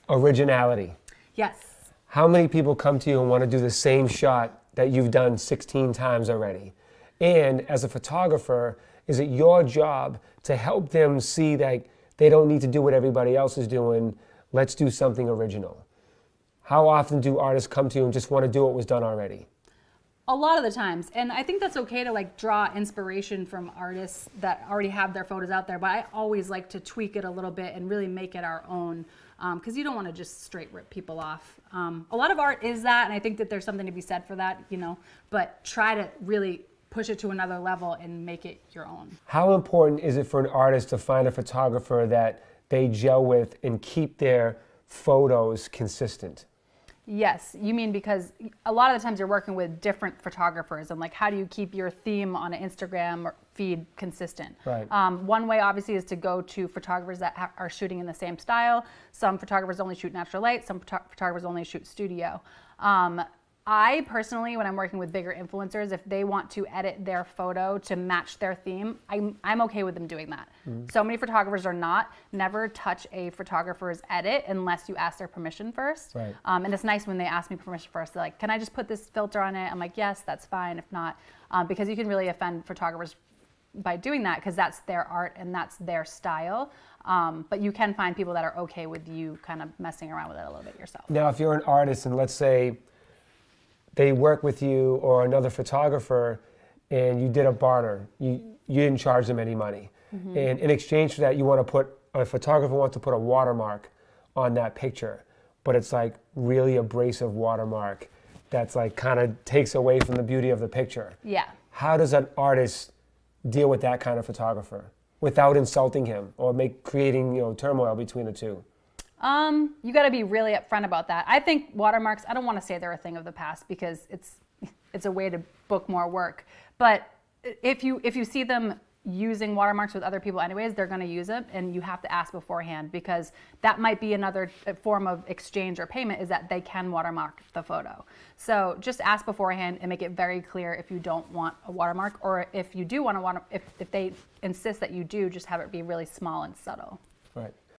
Originality. Yes. How many people come to you and want to do the same shot that you've done 16 times already? And as a photographer, is it your job to help them see that they don't need to do what everybody else is doing? Let's do something original. How often do artists come to you and just want to do what was done already? A lot of the times. And I think that's okay to like draw inspiration from artists that already have their photos out there, but I always like to tweak it a little bit and really make it our own, because you don't want to just straight rip people off. A lot of art is that, and I think that there's something to be said for that, you know, but try to really push it to another level and make it your own. How important is it for an artist to find a photographer that they gel with and keep their photos consistent? Yes, you mean because a lot of the times you're working with different photographers, and like how do you keep your theme on an Instagram feed consistent? Right. One way obviously is to go to photographers that are shooting in the same style. Some photographers only shoot natural light, some photographers only shoot studio. I personally, when I'm working with bigger influencers, if they want to edit their photo to match their theme, I'm okay with them doing that. So many photographers are not. Never touch a photographer's edit unless you ask their permission first. Right. And it's nice when they ask me permission first. They're like, can I just put this filter on it? I'm like, yes, that's fine. If not, because you can really offend photographers by doing that, because that's their art and that's their style. But you can find people that are okay with you kind of messing around with it a little bit yourself. Now, if you're an artist and let's say they work with you or another photographer and you did a barter, you didn't charge them any money. And in exchange for that, a photographer wants to put a watermark on that picture, but it's like really abrasive watermark that's like kind of takes away from the beauty of the picture. Yeah. How does an artist deal with that kind of photographer without insulting him or creating turmoil between the two? You got to be really upfront about that. I think watermarks, I don't want to say they're a thing of the past because it's a way to book more work. But if you see them using watermarks with other people anyways, they're going to use it, and you have to ask beforehand, because that might be another form of exchange or payment, is that they can watermark the photo. So just ask beforehand and make it very clear if you don't want a watermark, or if you do want a if they insist that you do, just have it be really small and subtle. Right.